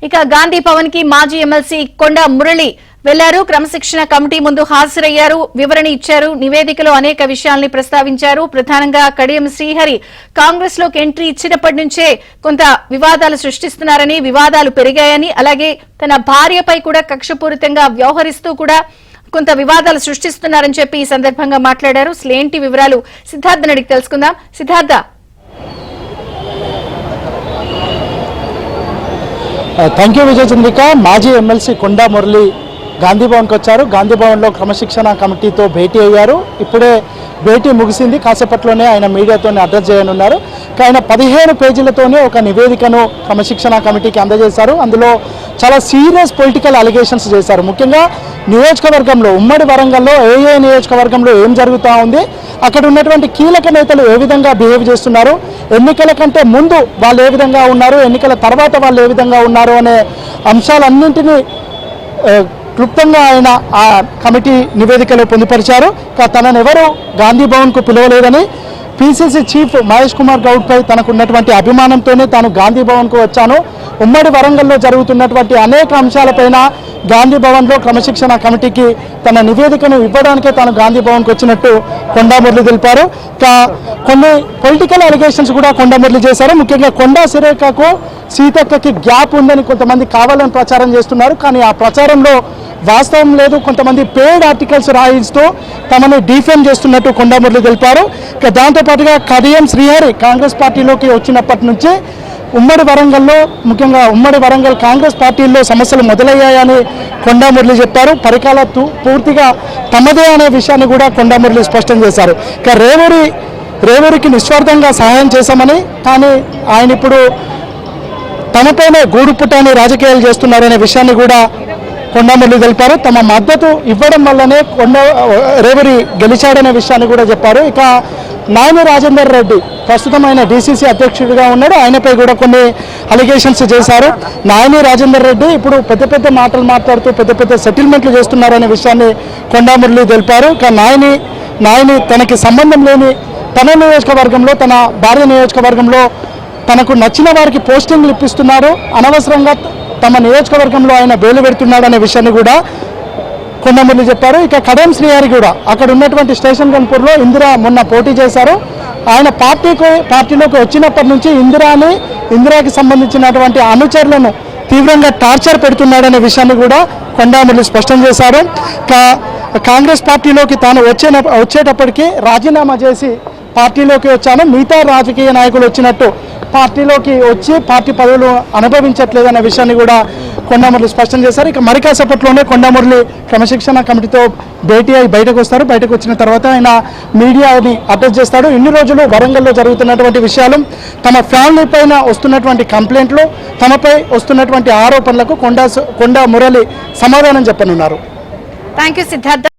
ఇక గాంధీ భవన్ కి మాజీ ఎమ్మెల్సీ కొండా మురళి వెళ్లారు. క్రమశిక్షణ కమిటీ ముందు హాజరయ్యారు, వివరణ ఇచ్చారు. నివేదికలో అనేక విషయాల్ని ప్రస్తావించారు. ప్రధానంగా కడియం శ్రీహరి కాంగ్రెస్ లోకి ఎంట్రీ ఇచ్చినప్పటి నుంచే కొంత వివాదాలు సృష్టిస్తున్నారని, వివాదాలు పెరిగాయని, అలాగే తన భార్యపై కూడా కక్షపూరితంగా వ్యవహరిస్తూ కూడా కొంత వివాదాలు సృష్టిస్తున్నారని చెప్పి ఈ సందర్భంగా మాట్లాడారు. ఏంటి వివరాలు సిద్ధార్థ్ అడిగి తెలుసుకుందాం. సిద్ధార్థ, థ్యాంక్ యూ విజయ చంద్రిక. మాజీ ఎమ్మెల్సీ కొండా మురళి గాంధీ భవన్కి వచ్చారు. గాంధీ భవన్లో క్రమశిక్షణ కమిటీతో భేటీ అయ్యారు. ఇప్పుడే భేటీ ముగిసింది. కాసేపట్లోనే ఆయన మీడియాతో అడ్రస్ చేయనున్నారు. ఆయన 15 పేజీలతోనే ఒక నివేదికను క్రమశిక్షణ కమిటీకి అందజేశారు. అందులో చాలా సీరియస్ పొలిటికల్ అలిగేషన్స్ చేశారు. ముఖ్యంగా నియోజకవర్గంలో, ఉమ్మడి వరంగల్లో ఏ నియోజకవర్గంలో ఏం జరుగుతూ ఉంది, అక్కడ ఉన్నటువంటి కీలక నేతలు ఏ విధంగా బిహేవ్ చేస్తున్నారు, ఎన్నికల కంటే ముందు వాళ్ళు ఏ విధంగా ఉన్నారు, ఎన్నికల తర్వాత వాళ్ళు ఏ విధంగా ఉన్నారు అనే అంశాలన్నింటినీ క్లుప్తంగా ఆయన ఆ కమిటీ నివేదికలో పొందుపరిచారు. తనను ఎవరు గాంధీ భవన్కు పిలవలేదని, పిసిసి చీఫ్ మహేష్ కుమార్ గౌడ్పై తనకున్నటువంటి అభిమానంతోనే తాను గాంధీ భవన్కు వచ్చాను, ఉమ్మడి వరంగల్లో జరుగుతున్నటువంటి అనేక అంశాలపైన గాంధీ భవన్లో క్రమశిక్షణ కమిటీకి తన నివేదికను ఇవ్వడానికే తాను గాంధీ భవన్కి వచ్చినట్టు కొండా మురళి తెలిపారు. కొన్ని పొలిటికల్ అలిగేషన్స్ కూడా కొండా మురళి చేశారు. ముఖ్యంగా కొండా సురేఖకు సీతక్కకి గ్యాప్ ఉందని కొంతమంది కావాలని ప్రచారం చేస్తున్నారు. కానీ ఆ ప్రచారంలో వాస్తవం లేదు. కొంతమంది పేడ్ ఆర్టికల్స్ రాయిస్తూ తమను డిఫేమ్ చేస్తున్నట్టు కొండా మురళి తెలిపారు. దాంతోపాటుగా కడియం శ్రీహరి కాంగ్రెస్ పార్టీలోకి వచ్చినప్పటి నుంచి ఉమ్మడి వరంగల్లో, ముఖ్యంగా ఉమ్మడి వరంగల్ కాంగ్రెస్ పార్టీల్లో సమస్యలు మొదలయ్యాయని కొండా మురళి చెప్పారు. పరికాల పూర్తిగా తమదే అనే విషయాన్ని కూడా కొండా మురళి స్పష్టం చేశారు. రేవూరికి నిస్వార్థంగా సహాయం చేశామని, కానీ ఆయన ఇప్పుడు తమపైనే గూడు పుట్టాని రాజకీయాలు చేస్తున్నారనే విషయాన్ని కూడా కొండా మురళి తెలిపారు. తమ మద్దతు ఇవ్వడం వల్లనే రేవూరి గెలిచాడనే విషయాన్ని కూడా చెప్పారు. ఇక నాయని రాజేందర్ రెడ్డి ప్రస్తుతం ఆయన డీసీసీ అధ్యక్షుడిగా ఉన్నాడు. ఆయనపై కూడా కొన్ని అలిగేషన్స్ చేశారు. నాయని రాజేందర్ రెడ్డి ఇప్పుడు పెద్ద మాటలు మాట్లాడుతూ పెద్ద సెటిల్మెంట్లు చేస్తున్నారనే విషయాన్ని కొండా మురళి తెలిపారు. ఇక నాయని తనకి సంబంధం లేని తన నియోజకవర్గంలో, తన భార్య నియోజకవర్గంలో తనకు నచ్చిన వారికి పోస్టింగ్లు ఇప్పిస్తున్నారు, అనవసరంగా తమ నియోజకవర్గంలో ఆయన బేలు పెడుతున్నాడు అనే విషయాన్ని కూడా కొండా మురళి చెప్పారు. ఇక కడియం శ్రీహరి కూడా అక్కడ ఉన్నటువంటి స్టేషన్ గన్పూర్లో ఇందిరా మొన్న పోటీ చేశారు. ఆయన పార్టీలోకి వచ్చినప్పటి నుంచి ఇందిరాకి సంబంధించినటువంటి అనుచరులను తీవ్రంగా టార్చర్ పెడుతున్నాడనే విషయాన్ని కూడా కొండా మురళి స్పష్టం చేశారు. కాంగ్రెస్ పార్టీలోకి తాను వచ్చేటప్పటికి రాజీనామా చేసి పార్టీలోకి వచ్చాను, మిగతా రాజకీయ నాయకులు వచ్చినట్టు పార్టీలోకి వచ్చి పార్టీ పదవులు అనుభవించట్లేదనే విషయాన్ని కూడా కొండా మురళి స్పష్టం చేశారు. ఇక మరి కాసేపట్లోనే కొండా మురళి క్రమశిక్షణ కమిటీతో భేటీ అయి బయటకు వస్తారు. బయటకు వచ్చిన తర్వాత ఆయన మీడియాని అడ్రస్ చేస్తాడు. ఇన్ని రోజులు వరంగల్లో జరుగుతున్నటువంటి విషయాలు, తమ ఫ్యామిలీ పైన వస్తున్నటువంటి కంప్లైంట్లు, తమపై వస్తున్నటువంటి ఆరోపణలకు కొండా మురళి సమాధానం చెప్పనున్నారు. Thank you Siddhartha.